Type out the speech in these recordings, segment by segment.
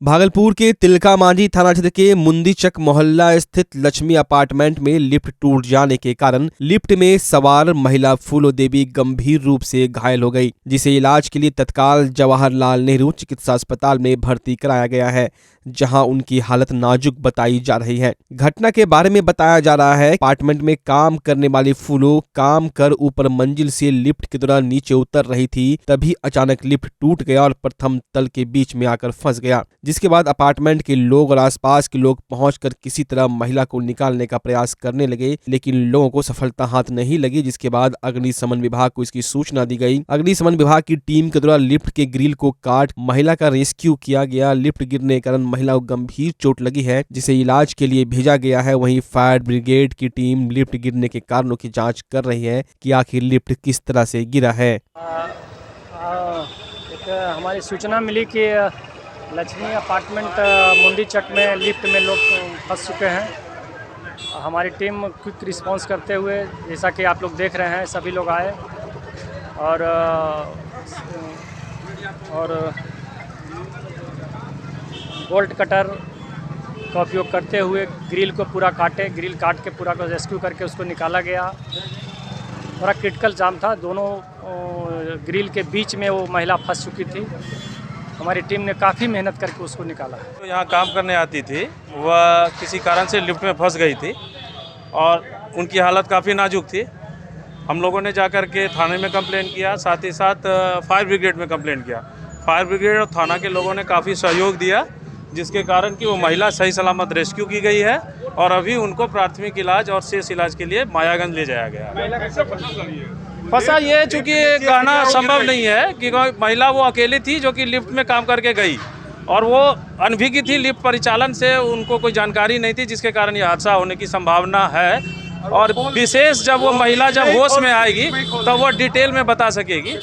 भागलपुर के तिलका मांझी थाना क्षेत्र के मुंदीचक मोहल्ला स्थित लक्ष्मी अपार्टमेंट में लिफ्ट टूट जाने के कारण लिफ्ट में सवार महिला फूलो देवी गंभीर रूप से घायल हो गई, जिसे इलाज के लिए तत्काल जवाहरलाल नेहरू चिकित्सा अस्पताल में भर्ती कराया गया है, जहां उनकी हालत नाजुक बताई जा रही है। घटना के बारे में बताया जा रहा है, अपार्टमेंट में काम करने वाली फूलो काम कर ऊपर मंजिल से लिफ्ट के दौरान नीचे उतर रही थी, तभी अचानक लिफ्ट टूट गया और प्रथम तल के बीच में आकर फंस गया, जिसके बाद अपार्टमेंट के लोग और आसपास के लोग पहुंचकर किसी तरह महिला को निकालने का प्रयास करने लगे, लेकिन लोगों को सफलता हाथ नहीं लगी, जिसके बाद अग्निशमन विभाग को इसकी सूचना दी गई। अग्निशमन विभाग की टीम के द्वारा लिफ्ट के ग्रिल को काट महिला का रेस्क्यू किया गया। लिफ्ट गिरने के कारण महिला को गंभीर चोट लगी है, जिसे इलाज के लिए भेजा गया है। वहीं फायर ब्रिगेड की टीम लिफ्ट गिरने के कारणों की जाँच कर रही है कि आखिर लिफ्ट किस तरह से गिरा है। हमारी सूचना मिली कि लक्ष्मी अपार्टमेंट मुंदीचक में लिफ्ट में लोग फंस चुके हैं। हमारी टीम क्विक रिस्पांस करते हुए, जैसा कि आप लोग देख रहे हैं, सभी लोग आए और बोल्ट कटर का उपयोग करते हुए ग्रिल को पूरा काटे, ग्रिल काट के पूरा को रेस्क्यू करके उसको निकाला गया। थोड़ा क्रिटिकल जाम था, दोनों ग्रिल के बीच में वो महिला फंस चुकी थी। हमारी टीम ने काफ़ी मेहनत करके उसको निकाला। तो यहाँ काम करने आती थी, वह किसी कारण से लिफ्ट में फंस गई थी और उनकी हालत काफ़ी नाजुक थी। हम लोगों ने जाकर के थाने में कंप्लेन किया, साथ ही साथ फायर ब्रिगेड में कंप्लेन किया। फायर ब्रिगेड और थाना के लोगों ने काफ़ी सहयोग दिया, जिसके कारण कि वो महिला सही सलामत रेस्क्यू की गई है और अभी उनको प्राथमिक इलाज और शेष इलाज के लिए मायागंज ले जाया गया। फंसा ये चूँकि कहना संभव नहीं है कि महिला वो अकेली थी जो कि लिफ्ट में काम करके गई और वो अनभिज्ञ थी, लिफ्ट परिचालन से उनको कोई जानकारी नहीं थी, जिसके कारण ये हादसा होने की संभावना है। और विशेष जब वो महिला जब होश में आएगी तब वो डिटेल में बता सकेगी।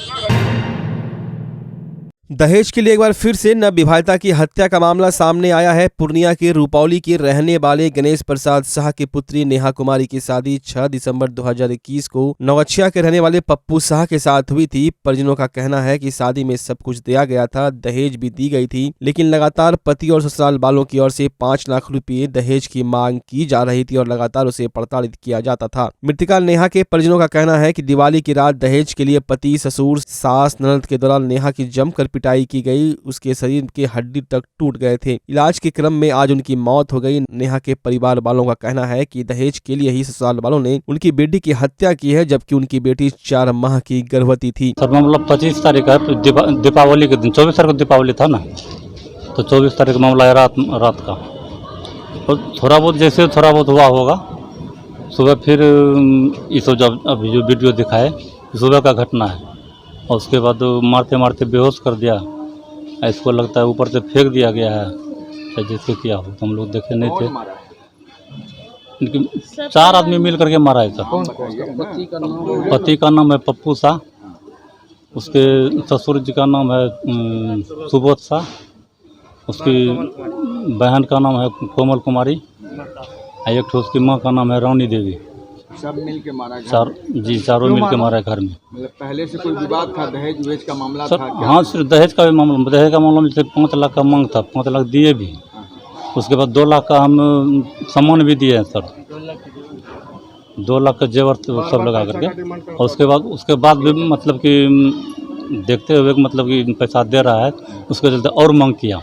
दहेज के लिए एक बार फिर से नवविवाहिता की हत्या का मामला सामने आया है। पूर्णिया के रुपौली के रहने वाले गणेश प्रसाद शाह की पुत्री नेहा कुमारी की शादी 6 दिसंबर 2021 को नौगछिया के रहने वाले पप्पू शाह के साथ हुई थी। परिजनों का कहना है कि शादी में सब कुछ दिया गया था, दहेज भी दी गई थी, लेकिन लगातार पति और ससुराल वालों की ओर से 5 लाख रुपए दहेज की मांग की जा रही थी और लगातार उसे प्रताड़ित किया जाता था। मृतका नेहा के परिजनों का कहना है कि दिवाली की रात दहेज के लिए पति, ससुर, सास, ननद के दौरान नेहा की जमकर पिटाई की गई। उसके शरीर के हड्डी तक टूट गए थे। इलाज के क्रम में आज उनकी मौत हो गई। नेहा के परिवार वालों का कहना है कि दहेज के लिए ही ससुराल वालों ने उनकी बेटी की हत्या की है, जबकि उनकी बेटी 4 माह की गर्भवती थी। सर मामला 25 तारीख है, दीपावली के दिन, 24 तारीख को दीपावली था ना, तो 24 तारीख मामला है रात का। और थोड़ा बहुत हुआ होगा। सुबह फिर ये सब जब अभी जो वीडियो दिखाए सुबह का घटना है, और उसके बाद मारते मारते बेहोश कर दिया। इसको लगता है ऊपर से फेंक दिया गया है, जिससे किया हो। तो हम लोग देखे नहीं थे। लेकिन 4 आदमी मिल करके मारा है। पति का नाम है पप्पू शाह, उसके ससुर जी का नाम है सुबोध शाह, उसकी बहन का नाम है कोमल कुमारी, एक ठो उसकी माँ का नाम है रानी देवी। सब मिल के मारा? चारों मिल के मारा घर में। मतलब पहले से कोई विवाद था, दहेज वेज का मामला था क्या? हाँ, सिर्फ दहेज का भी मामला। दहेज का मामला में 5 लाख का मांग था, 5 लाख दिए भी। उसके बाद 2 लाख का हम सामान भी दिए हैं सर, 2 लाख का जेवर सब लगा करके। और उसके बाद भी मतलब कि देखते हुए मतलब कि पैसा दे रहा है, उसके चलते और मांग किया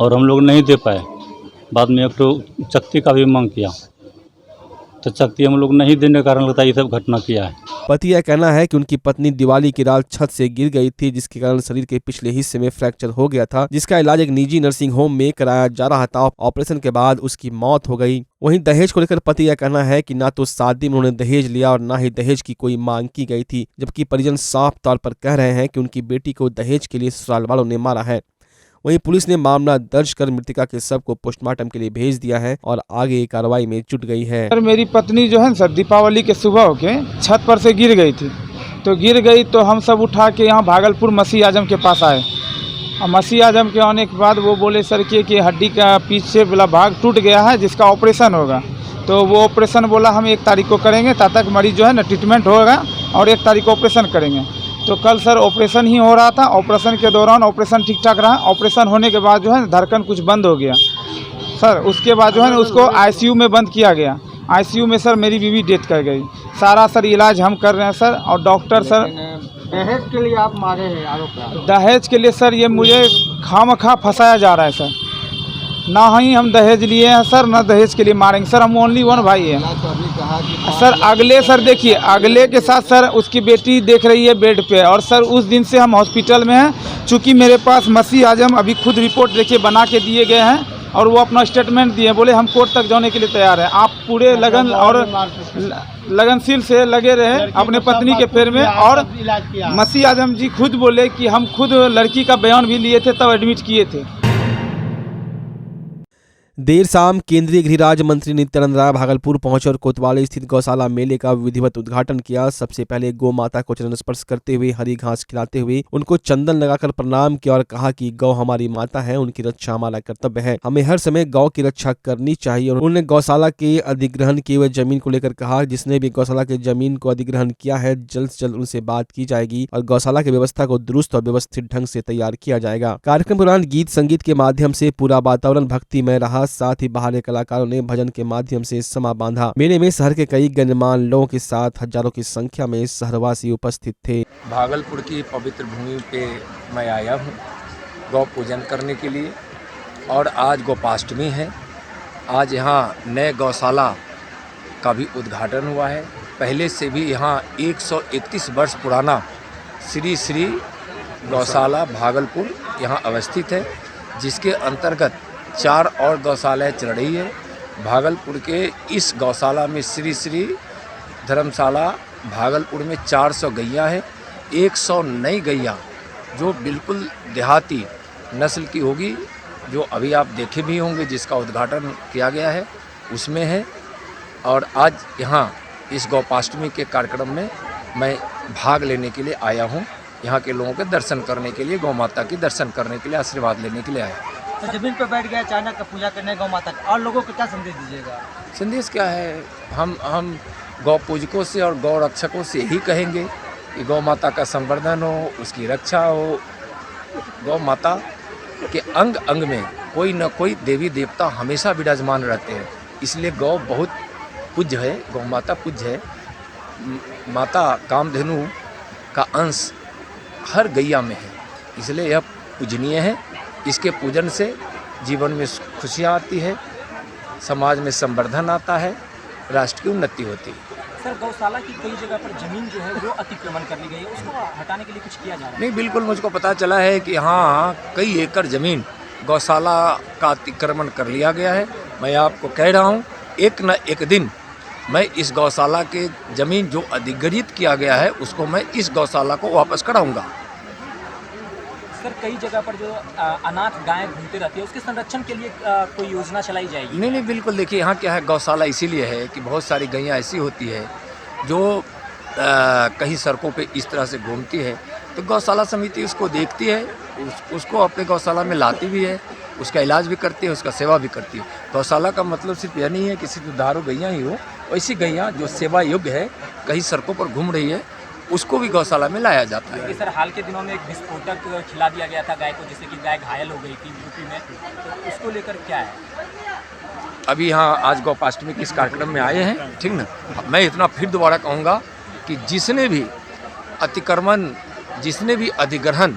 और हम लोग नहीं दे पाए। बाद में एक तो चक्ति का भी मांग किया, तो चक्ति हम लोग नहीं देने के कारण लगता है ये सब घटना किया है। पति यह कहना है कि उनकी पत्नी दिवाली की रात छत से गिर गई थी, जिसके कारण शरीर के पिछले हिस्से में फ्रैक्चर हो गया था, जिसका इलाज एक निजी नर्सिंग होम में कराया जा रहा था। ऑपरेशन के बाद उसकी मौत हो गई। वहीं दहेज को लेकर पति यह कहना है कि ना तो शादी में उन्होंने दहेज लिया और ना ही दहेज की कोई मांग की गई थी, जबकि परिजन साफ तौर पर कह रहे हैं कि उनकी बेटी को दहेज के लिए ससुराल वालों ने मारा है। वहीं पुलिस ने मामला दर्ज कर मृतका के शव को पोस्टमार्टम के लिए भेज दिया है और आगे की कार्रवाई में जुट गई है। सर मेरी पत्नी जो है ना सर, दीपावली के सुबह होके छत पर से गिर गई थी। तो हम सब उठा के यहाँ भागलपुर मसीह आजम के पास आए। और मसीह आजम के आने के बाद वो बोले सर कि हड्डी का पीछे वाला भाग टूट गया है, जिसका ऑपरेशन होगा। तो वो ऑपरेशन बोला हम 1 तारीख को करेंगे, तब तक मरीज जो है ना ट्रीटमेंट होगा और 1 तारीख को ऑपरेशन करेंगे। तो कल सर ऑपरेशन ही हो रहा था। ऑपरेशन के दौरान ऑपरेशन ठीक ठाक रहा। ऑपरेशन होने के बाद जो है धड़कन कुछ बंद हो गया सर। उसके बाद जो है ना उसको आईसीयू में बंद किया गया। आईसीयू में सर मेरी बीवी डेथ कर गई। सारा सर इलाज हम कर रहे हैं सर। और डॉक्टर सर दहेज के लिए आप मारे हैं आरोप? दहेज के लिए सर ये मुझे खामखा फंसाया जा रहा है सर। ना ही हम दहेज लिए हैं सर, ना दहेज के लिए मारेंगे सर। हम ओनली वन भाई हैं सर। अगले सर देखिए, अगले के साथ सर उसकी बेटी देख रही है बेड पे। और सर उस दिन से हम हॉस्पिटल में हैं। चूँकि मेरे पास मसीह आजम अभी खुद रिपोर्ट देखिए बना के दिए गए हैं और वो अपना स्टेटमेंट दिए, बोले हम कोर्ट तक जाने के लिए तैयार हैं। आप पूरे लगन और लगनशील से लगे रहे अपने पत्नी के फेर में। और मसीह आजम जी खुद बोले कि हम खुद लड़की का बयान भी लिए थे, तब एडमिट किए थे। देर शाम केंद्रीय गृह राज्य मंत्री नित्यानंद राय भागलपुर पहुंचे और कोतवाली स्थित गौशाला मेले का विधिवत उद्घाटन किया। सबसे पहले गौ माता को चरण स्पर्श करते हुए हरी घास खिलाते हुए उनको चंदन लगाकर प्रणाम किया और कहा कि गौ हमारी माता है, उनकी रक्षा हमारा कर्तव्य है। हमें हर समय गौ की रक्षा करनी चाहिए। और उन्होंने गौशाला के अधिग्रहण किए हुए जमीन को लेकर कहा, जिसने भी गौशाला के जमीन को अधिग्रहण किया है जल्द से जल्द उनसे बात की जाएगी और गौशाला की व्यवस्था को दुरुस्त और व्यवस्थित ढंग से तैयार किया जाएगा। कार्यक्रम के दौरान गीत संगीत के माध्यम से पूरा वातावरण भक्तिमय रहा। साथ ही बाहर के कलाकारों ने भजन के माध्यम से समा बांधा। मेले में शहर के कई गणमान्य लोगों के साथ हजारों की संख्या में शहरवासी उपस्थित थे। भागलपुर की पवित्र भूमि पे मैं आया हूँ गौ पूजन करने के लिए। और आज गोपाष्टमी है। आज यहाँ नए गौशाला का भी उद्घाटन हुआ है। पहले से भी यहाँ 131 वर्ष पुराना श्री श्री गौशाला भागलपुर यहाँ अवस्थित है, जिसके अंतर्गत 4 और गौशालाएँ चल रही है। भागलपुर के इस गौशाला में श्री श्री धर्मशाला भागलपुर में 400 गैया है। 100 नई गैया जो बिल्कुल देहाती नस्ल की होगी, जो अभी आप देखे भी होंगे, जिसका उद्घाटन किया गया है उसमें है। और आज यहाँ इस गौपाष्टमी के कार्यक्रम में मैं भाग लेने के लिए आया हूँ। यहाँ के लोगों के दर्शन करने के लिए, गौ माता की दर्शन करने के लिए, आशीर्वाद लेने के लिए आया। तो जमीन पर बैठ गया अचानक पूजा करने गौ माता का, और लोगों को क्या संदेश दीजिएगा? संदेश क्या है, हम गौ पूजकों से और गौ रक्षकों से यही कहेंगे कि गौ माता का संवर्धन हो, उसकी रक्षा हो। गौ माता के अंग अंग में कोई न कोई देवी देवता हमेशा विराजमान रहते हैं, इसलिए गौ बहुत पूज्य है। गौ माता पूज्य है। माता कामधेनु का अंश हर गैया में है, इसलिए यह पूजनीय है। इसके पूजन से जीवन में खुशियाँ आती है, समाज में संवर्धन आता है, राष्ट्र की उन्नति होती है। सर, गौशाला की कई जगह पर जमीन जो है वो अतिक्रमण कर ली गई है, उसको हटाने के लिए कुछ किया जा रहा है? नहीं, बिल्कुल मुझको पता चला है कि हाँ, कई एकड़ ज़मीन गौशाला का अतिक्रमण कर लिया गया है। मैं आपको कह रहा हूँ, एक न एक दिन मैं इस गौशाला के ज़मीन जो अधिग्रहित किया गया है उसको मैं इस गौशाला को वापस कराऊंगा। सर, कई जगह पर जो अनाथ गायें घूमते रहती है, उसके संरक्षण के लिए कोई योजना चलाई जाएगी? नहीं, बिल्कुल। देखिए, यहाँ क्या है, गौशाला इसीलिए है कि बहुत सारी गैयाँ ऐसी होती है जो कहीं सड़कों पे इस तरह से घूमती है, तो गौशाला समिति उसको देखती है, उसको अपने गौशाला में लाती भी है, उसका इलाज भी करती है, उसका सेवा भी करती है। गौशाला का मतलब सिर्फ यह नहीं है कि सिर्फ दुधारू गैयाँ ही हो, ऐसी गैयाँ जो सेवा योग्य है, कहीं सड़कों पर घूम रही है, उसको भी गौशाला में लाया जाता है। सर, हाल के दिनों में एक विस्फोटक खिला दिया गया था गाय को, जिससे कि गाय घायल हो गई थी यूपी में, तो उसको लेकर क्या है? अभी यहाँ आज गौपाष्टमी के इस कार्यक्रम में आए हैं, ठीक ना। मैं इतना फिर दोबारा कहूँगा कि जिसने भी अतिक्रमण, जिसने भी अधिग्रहण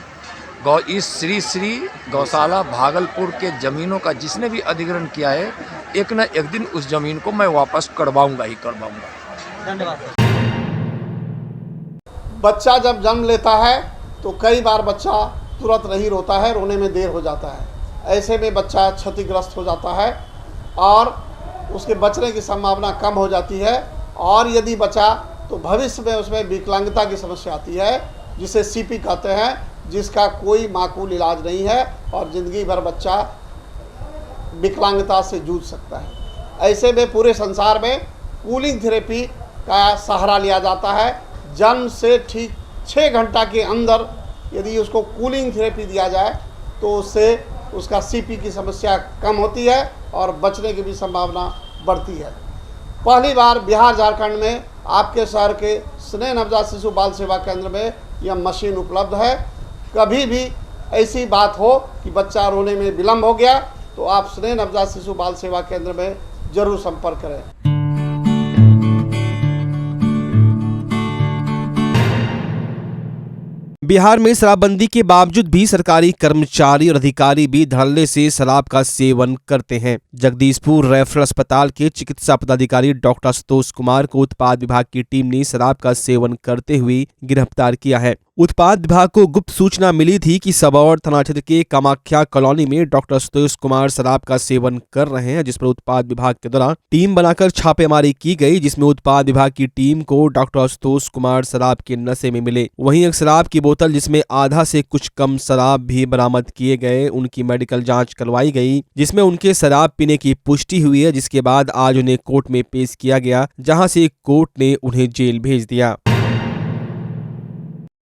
इस श्री श्री गौशाला भागलपुर के ज़मीनों का जिसने भी अधिग्रहण किया है, एक न एक दिन उस ज़मीन को मैं वापस करवाऊँगा ही करवाऊँगा। धन्यवाद। बच्चा जब जन्म लेता है तो कई बार बच्चा तुरंत नहीं रोता है, रोने में देर हो जाता है। ऐसे में बच्चा क्षतिग्रस्त हो जाता है और उसके बचने की संभावना कम हो जाती है। और यदि बचा तो भविष्य में उसमें विकलांगता की समस्या आती है, जिसे सीपी कहते हैं, जिसका कोई माकूल इलाज नहीं है और ज़िंदगी भर बच्चा विकलांगता से जूझ सकता है। ऐसे में पूरे संसार में कूलिंग थेरेपी का सहारा लिया जाता है। जन्म से ठीक 6 घंटा के अंदर यदि उसको कूलिंग थेरेपी दिया जाए तो उससे उसका सीपी की समस्या कम होती है और बचने की भी संभावना बढ़ती है। पहली बार बिहार झारखंड में आपके शहर के स्नेह नवजात शिशु बाल सेवा केंद्र में यह मशीन उपलब्ध है। कभी भी ऐसी बात हो कि बच्चा रोने में विलम्ब हो गया तो आप स्नेह नवजात शिशु बाल सेवा केंद्र में जरूर संपर्क करें। बिहार में शराबबंदी के बावजूद भी सरकारी कर्मचारी और अधिकारी भी धड़ल्ले से शराब का सेवन करते हैं। जगदीशपुर रेफरल अस्पताल के चिकित्सा पदाधिकारी डॉक्टर आशुतोष कुमार को उत्पाद विभाग की टीम ने शराब का सेवन करते हुए गिरफ्तार किया है। उत्पाद विभाग को गुप्त सूचना मिली थी कि सबौर थाना क्षेत्र के कामाख्या कॉलोनी में डॉक्टर आशुतोष कुमार शराब का सेवन कर रहे हैं, जिस पर उत्पाद विभाग के द्वारा टीम बनाकर छापेमारी की गई, जिसमें उत्पाद विभाग की टीम को डॉक्टर आशुतोष कुमार शराब के नशे में मिले। वहीं एक शराब की बोतल जिसमें आधा से कुछ कम शराब भी बरामद किए गए, उनकी मेडिकल जांच करवाई गई, जिसमें उनके शराब पीने की पुष्टि हुई है, जिसके बाद आज उन्हें कोर्ट में पेश किया गया, जहां से कोर्ट ने उन्हें जेल भेज दिया।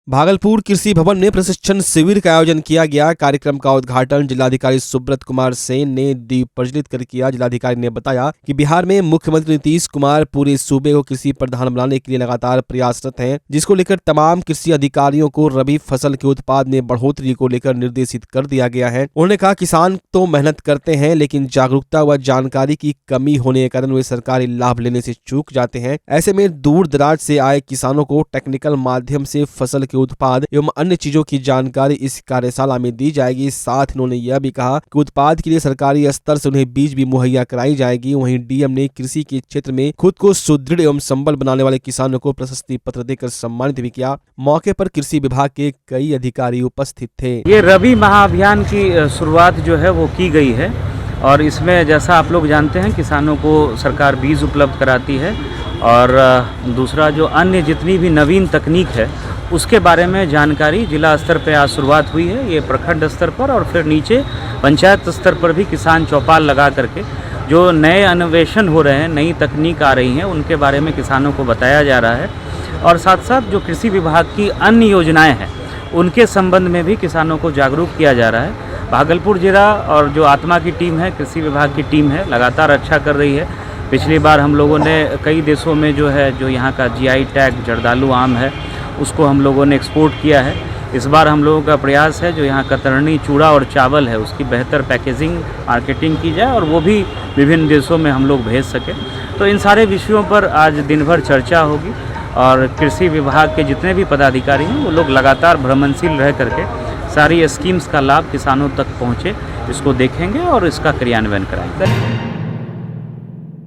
भागलपुर कृषि भवन में प्रशिक्षण शिविर का आयोजन किया गया। कार्यक्रम का उद्घाटन जिलाधिकारी सुब्रत कुमार सेन ने दीप प्रज्वलित कर किया। जिलाधिकारी ने बताया कि बिहार में मुख्यमंत्री नीतीश कुमार पूरे सूबे को कृषि प्रधान बनाने के लिए लगातार प्रयासरत हैं, जिसको लेकर तमाम कृषि अधिकारियों को रबी फसल के उत्पाद में बढ़ोतरी को लेकर निर्देशित कर दिया गया है। उन्होंने कहा किसान तो मेहनत करते हैं, लेकिन जागरूकता व जानकारी की कमी होने के कारण वे सरकारी लाभ लेने से चूक जाते हैं। ऐसे में दूर दराज से आए किसानों को टेक्निकल माध्यम से फसल के उत्पाद एवं अन्य चीजों की जानकारी इस कार्यशाला में दी जाएगी। साथ उन्होंने यह भी कहा कि उत्पाद के लिए सरकारी स्तर से उन्हें बीज भी मुहैया कराई जाएगी। वहीं डीएम ने कृषि के क्षेत्र में खुद को सुदृढ़ एवं संबल बनाने वाले किसानों को प्रशस्ति पत्र देकर सम्मानित भी किया। मौके पर कृषि विभाग के कई अधिकारी उपस्थित थे। ये रबी महाअभियान की शुरुआत जो है वो की गई है और इसमें जैसा आप लोग जानते हैं किसानों को सरकार बीज उपलब्ध कराती है और दूसरा जो अन्य जितनी भी नवीन तकनीक है उसके बारे में जानकारी जिला स्तर पर आज शुरुआत हुई है। ये प्रखंड स्तर पर और फिर नीचे पंचायत स्तर पर भी किसान चौपाल लगा करके जो नए अन्वेषण हो रहे हैं, नई तकनीक आ रही हैं, उनके बारे में किसानों को बताया जा रहा है और साथ साथ जो कृषि विभाग की अन्य योजनाएं हैं उनके संबंध में भी किसानों को जागरूक किया जा रहा है। भागलपुर जिला और जो आत्मा की टीम है, कृषि विभाग की टीम है, लगातार अच्छा कर रही है। पिछली बार हम लोगों ने कई देशों में जो यहाँ का GI टैग जर्दालू आम है उसको हम लोगों ने एक्सपोर्ट किया है। इस बार हम लोगों का प्रयास है जो यहाँ कतरनी चूड़ा और चावल है उसकी बेहतर पैकेजिंग मार्केटिंग की जाए और वो भी विभिन्न देशों में हम लोग भेज सकें। तो इन सारे विषयों पर आज दिन भर चर्चा होगी और कृषि विभाग के जितने भी पदाधिकारी हैं वो लोग लगातार भ्रमणशील रह करके सारी स्कीम्स का लाभ किसानों तक पहुँचे इसको देखेंगे और इसका क्रियान्वयन कराएंगे।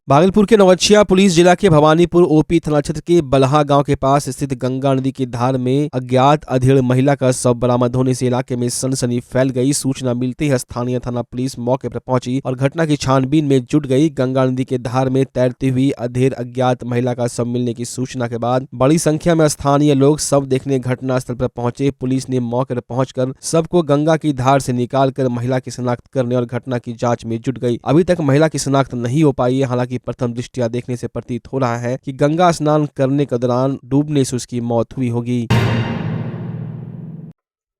भागलपुर के नवगछिया पुलिस जिला के भवानीपुर ओपी थाना क्षेत्र के बलहा गांव के पास स्थित गंगा नदी की धार में अज्ञात अधेड़ महिला का शव बरामद होने से इलाके में सनसनी फैल गई। सूचना मिलते ही स्थानीय थाना पुलिस मौके पर पहुंची और घटना की छानबीन में जुट गई। गंगा नदी के धार में तैरती हुई अधेड़ अज्ञात महिला का शव मिलने की सूचना के बाद बड़ी संख्या में स्थानीय लोग शव देखने घटनास्थल पर पहुंचे। पुलिस ने मौके पर पहुंचकर शव को गंगा की धार से निकालकर महिला की शिनाख्त करने और घटना की जाँच में जुट गई। अभी तक महिला की शिनाख्त नहीं हो पाई है। हालांकि प्रथम दृष्टया देखने से प्रतीत हो रहा है कि गंगा स्नान करने के दौरान डूबने से उसकी मौत हुई होगी।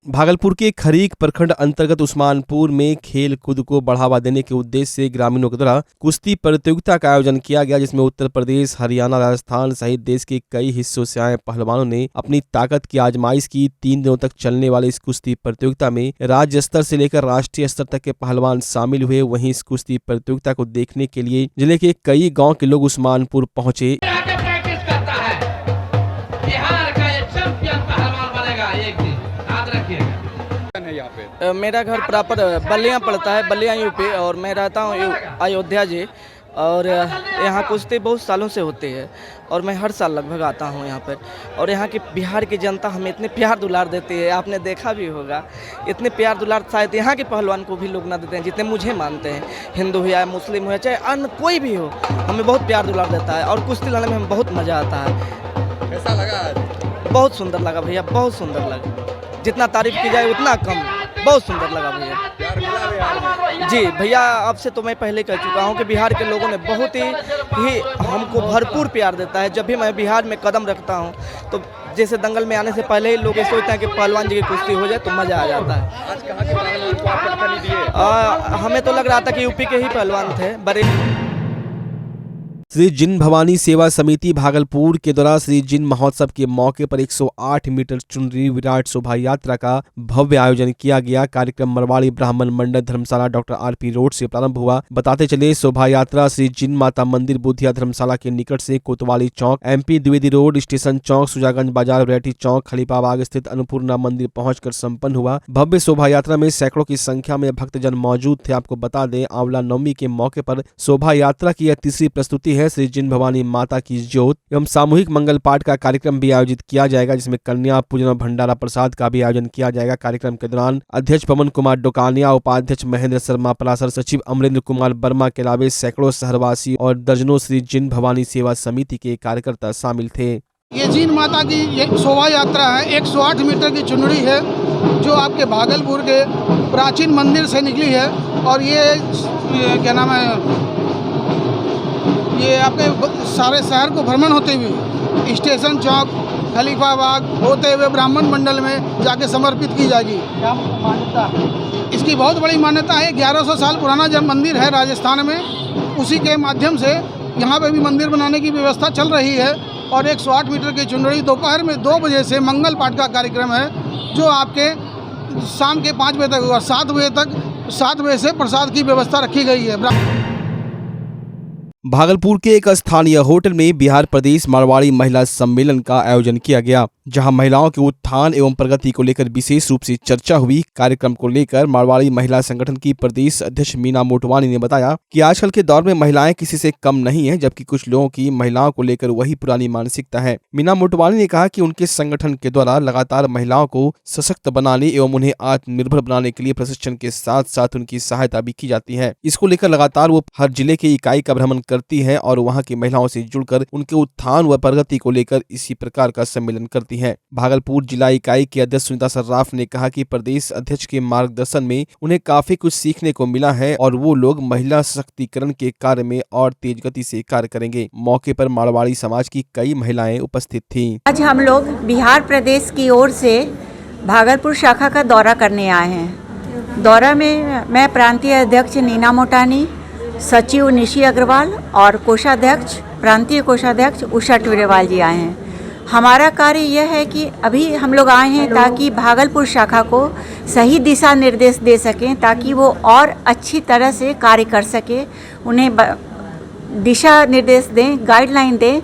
भागलपुर के खरीक प्रखंड अंतर्गत उस्मानपुर में खेल कूद को बढ़ावा देने के उद्देश्य से ग्रामीणों के द्वारा कुश्ती प्रतियोगिता का आयोजन किया गया, जिसमें उत्तर प्रदेश, हरियाणा, राजस्थान सहित देश के कई हिस्सों से आए पहलवानों ने अपनी ताकत की आजमाइश की। 3 दिनों तक चलने वाले इस कुश्ती प्रतियोगिता में राज्य स्तर से लेकर राष्ट्रीय स्तर तक के पहलवान शामिल हुए। वहीं इस कुश्ती प्रतियोगिता को देखने के लिए जिले के कई गाँव के लोग उस्मानपुर पहुंचे। मेरा घर प्रॉपर बलिया पड़ता है, बलिया यूपी, और मैं रहता हूँ अयोध्या जी। और यहाँ कुश्ती बहुत सालों से होती है और मैं हर साल लगभग आता हूँ यहाँ पर। और यहाँ की बिहार की जनता हमें इतने प्यार दुलार देती है, आपने देखा भी होगा। इतने प्यार दुलार शायद यहाँ के पहलवान को भी लोग ना देते हैं जितने मुझे मानते हैं। हिंदू हो या मुस्लिम हो चाहे अन्य कोई भी हो, हमें बहुत प्यार दुलार देता है और कुश्ती लड़ने में हमें बहुत मज़ा आता है। कैसा लगा? बहुत सुंदर लगा भैया, बहुत सुंदर लगा। जितना तारीफ की जाए उतना कम। बहुत सुंदर लगा भैया। जी भैया, आपसे तो मैं पहले कह चुका हूँ कि बिहार के लोगों ने बहुत ही हमको भरपूर प्यार देता है। जब भी मैं बिहार में कदम रखता हूँ तो जैसे दंगल में आने से पहले ही लोग ये सोचते हैं कि पहलवान जी की कुश्ती हो जाए तो मज़ा आ जाता है। आज कहाँ के पहलवान को आप पटखनी दिए? हमें तो लग रहा था कि यूपी के ही पहलवान थे। बड़े श्री जिन भवानी सेवा समिति भागलपुर के द्वारा श्री जिन महोत्सव के मौके पर 108 मीटर चुनरी विराट शोभा यात्रा का भव्य आयोजन किया गया। कार्यक्रम मरवाड़ी ब्राह्मण मंडल धर्मशाला डॉक्टर आरपी रोड से प्रारंभ हुआ। बताते चले शोभा यात्रा श्री जिन माता मंदिर बुधिया धर्मशाला के निकट से कोतवाली चौक, MP द्विवेदी रोड, स्टेशन चौक, सुजागंज बाजार, वैरायटी चौक, खलीफाबाग स्थित अन्नपूर्णा मंदिर पहुंचकर संपन्न हुआ। भव्य शोभा यात्रा में सैकड़ों की संख्या में भक्तजन मौजूद थे। आपको बता दें, आंवला नवमी के मौके पर शोभा यात्रा की यह तीसरी प्रस्तुति है। श्री जिन भवानी माता की ज्योत एवं सामूहिक मंगल पाठ का कार्यक्रम भी आयोजित किया जाएगा, जिसमें कन्या पूजन और भंडारा प्रसाद का भी आयोजन किया जाएगा। कार्यक्रम के दौरान अध्यक्ष पवन कुमार डोकानिया, उपाध्यक्ष महेंद्र शर्मा, पराशर सचिव अमरेंद्र कुमार वर्मा के अलावा सैकड़ों शहरवासी और दर्जनों श्री जिन भवानी सेवा समिति के कार्यकर्ता शामिल थे। ये जिन माता की शोभा यात्रा है, 108 मीटर की चुनरी है जो आपके भागलपुर के प्राचीन मंदिर से निकली है और ये क्या नाम है, ये आपके सारे शहर को भ्रमण होते हुए स्टेशन चौक, खलीफाबाग होते हुए ब्राह्मण मंडल में जाके समर्पित की जाएगी। क्या मान्यता है इसकी? बहुत बड़ी मान्यता है। 1100 साल पुराना जब मंदिर है राजस्थान में, उसी के माध्यम से यहाँ पे भी मंदिर बनाने की व्यवस्था चल रही है। और 108 मीटर की चुनरी दोपहर में 2 बजे से मंगल पाठ का कार्यक्रम है जो आपके शाम के 5 बजे तक होगा। 7 बजे से प्रसाद की व्यवस्था रखी गई है। भागलपुर के एक स्थानीय होटल में बिहार प्रदेश मारवाड़ी महिला सम्मेलन का आयोजन किया गया, जहां महिलाओं के उत्थान एवं प्रगति को लेकर विशेष रूप से चर्चा हुई। कार्यक्रम को लेकर मारवाड़ी महिला संगठन की प्रदेश अध्यक्ष मीना मोटवानी ने बताया कि आजकल के दौर में महिलाएं किसी से कम नहीं हैं, जबकि कुछ लोगों की महिलाओं को लेकर वही पुरानी मानसिकता है। मीना मोटवानी ने कहा कि उनके संगठन के द्वारा लगातार महिलाओं को सशक्त बनाने एवं उन्हें आत्मनिर्भर बनाने के लिए प्रशिक्षण के साथ साथ उनकी सहायता भी की जाती है। इसको लेकर लगातार वो हर जिले के इकाई का भ्रमण करती है और वहां की महिलाओं से जुड़कर उनके उत्थान व प्रगति को लेकर इसी प्रकार का सम्मेलन करती है। भागलपुर जिला इकाई के अध्यक्ष सुनीता सर्राफ ने कहा कि प्रदेश अध्यक्ष के मार्गदर्शन में उन्हें काफी कुछ सीखने को मिला है और वो लोग महिला सशक्तिकरण के कार्य में और तेज गति से कार्य करेंगे। मौके पर मारवाड़ी समाज की कई महिलाएं उपस्थित थीं। आज हम लोग बिहार प्रदेश की ओर से भागलपुर शाखा का दौरा करने आए हैं। दौरा में मैं प्रांतीय अध्यक्ष नीना मोटानी, सचिव निशी अग्रवाल और कोषाध्यक्ष प्रांतीय कोषाध्यक्ष उषा टूरेवाल जी आए हैं। हमारा कार्य यह है कि अभी हम लोग आए हैं ताकि भागलपुर शाखा को सही दिशा निर्देश दे सकें, ताकि वो और अच्छी तरह से कार्य कर सके। उन्हें दिशा निर्देश दें, गाइडलाइन दें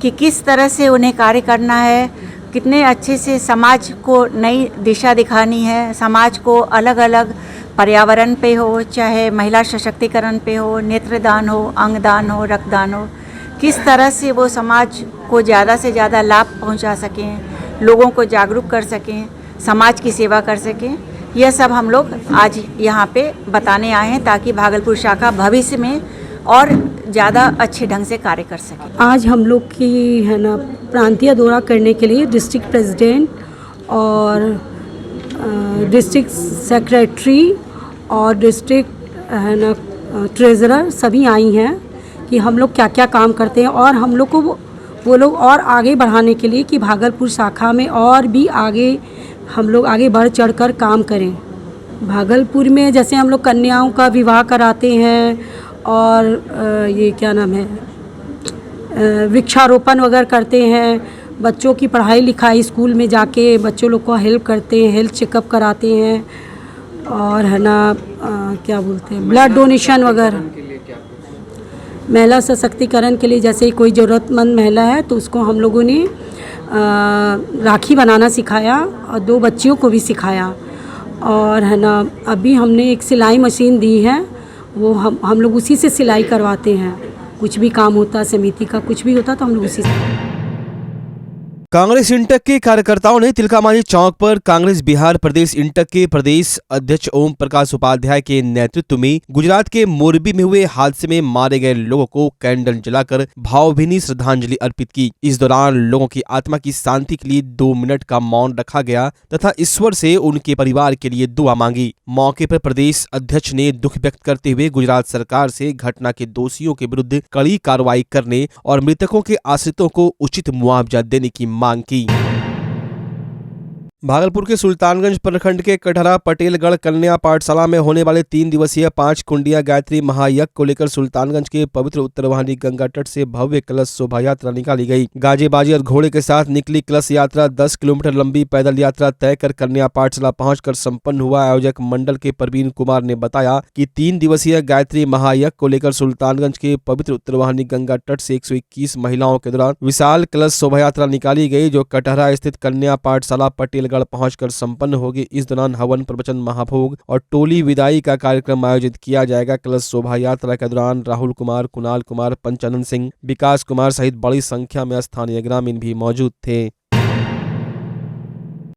कि किस तरह से उन्हें कार्य करना है, कितने अच्छे से समाज को नई दिशा दिखानी है। समाज को अलग अलग पर्यावरण पे हो, चाहे महिला सशक्तिकरण पे हो, नेत्रदान हो, अंगदान हो, रक्तदान हो, किस तरह से वो समाज को ज़्यादा से ज़्यादा लाभ पहुंचा सकें, लोगों को जागरूक कर सकें, समाज की सेवा कर सकें। यह सब हम लोग आज यहाँ पे बताने आए हैं ताकि भागलपुर शाखा भविष्य में और ज़्यादा अच्छे ढंग से कार्य कर सके। आज हम लोग की है ना प्रांतीय दौरा करने के लिए डिस्ट्रिक्ट प्रेसिडेंट और डिस्ट्रिक्ट सेक्रेटरी और डिस्ट्रिक्ट है ना ट्रेजरर सभी आई हैं कि हम लोग क्या क्या काम करते हैं और हम लोग को वो लोग और आगे बढ़ाने के लिए कि भागलपुर शाखा में और भी आगे हम लोग आगे बढ़ चढ़कर काम करें। भागलपुर में जैसे हम लोग कन्याओं का विवाह कराते हैं और ये क्या नाम है वृक्षारोपण वगैरह करते हैं, बच्चों की पढ़ाई लिखाई स्कूल में जाके बच्चों लोग को हेल्प करते हैं, हेल्थ चेकअप कराते हैं और है ना क्या बोलते हैं ब्लड डोनेशन वगैरह। महिला सशक्तिकरण के लिए जैसे कोई ज़रूरतमंद महिला है तो उसको हम लोगों ने राखी बनाना सिखाया और 2 बच्चियों को भी सिखाया। और है ना अभी हमने एक सिलाई मशीन दी है, वो हम लोग उसी से सिलाई करवाते हैं। कुछ भी काम होता समिति का कुछ भी होता तो हम लोग उसी से। कांग्रेस इंटक के कार्यकर्ताओं ने तिलकामांझी चौक पर कांग्रेस बिहार प्रदेश इंटक के प्रदेश अध्यक्ष ओम प्रकाश उपाध्याय के नेतृत्व में गुजरात के मोरबी में हुए हादसे में मारे गए लोगों को कैंडल जलाकर भावभीनी श्रद्धांजलि अर्पित की। इस दौरान लोगों की आत्मा की शांति के लिए 2 मिनट का मौन रखा गया तथा ईश्वर से उनके परिवार के लिए दुआ मांगी। मौके पर प्रदेश अध्यक्ष ने दुख व्यक्त करते हुए गुजरात सरकार से घटना के दोषियों के विरुद्ध कड़ी कार्रवाई करने और मृतकों के आश्रितों को उचित मुआवजा देने की मांग की। भागलपुर के सुल्तानगंज प्रखंड के कटहरा पटेलगढ़ कन्या पाठशाला में होने वाले 3 दिवसीय 5 कुंडिया गायत्री महायज्ञ को लेकर सुल्तानगंज के पवित्र उत्तरवाहिनी गंगा तट से भव्य कलश शोभा यात्रा निकाली गई। गाजे बाजे और घोड़े के साथ निकली कलश यात्रा 10 किलोमीटर लंबी पैदल यात्रा तय कर कन्या पाठशाला पहुंचकर संपन्न हुआ। आयोजक मंडल के प्रवीण कुमार ने बताया कि 3 दिवसीय गायत्री महायज्ञ को लेकर सुल्तानगंज के पवित्र उत्तरवाहिनी गंगा तट से 121 महिलाओं के दौरान विशाल कलश शोभा यात्रा निकाली गई, जो कटहरा स्थित कन्या पाठशाला पटेलगढ़ पहुंचकर संपन्न होगी। इस दौरान हवन, प्रवचन, महाभोग और टोली विदाई का कार्यक्रम आयोजित किया जाएगा। कलश शोभा यात्रा के दौरान राहुल कुमार, कुणाल कुमार, पंचानंद सिंह, विकास कुमार सहित बड़ी संख्या में स्थानीय ग्रामीण भी मौजूद थे।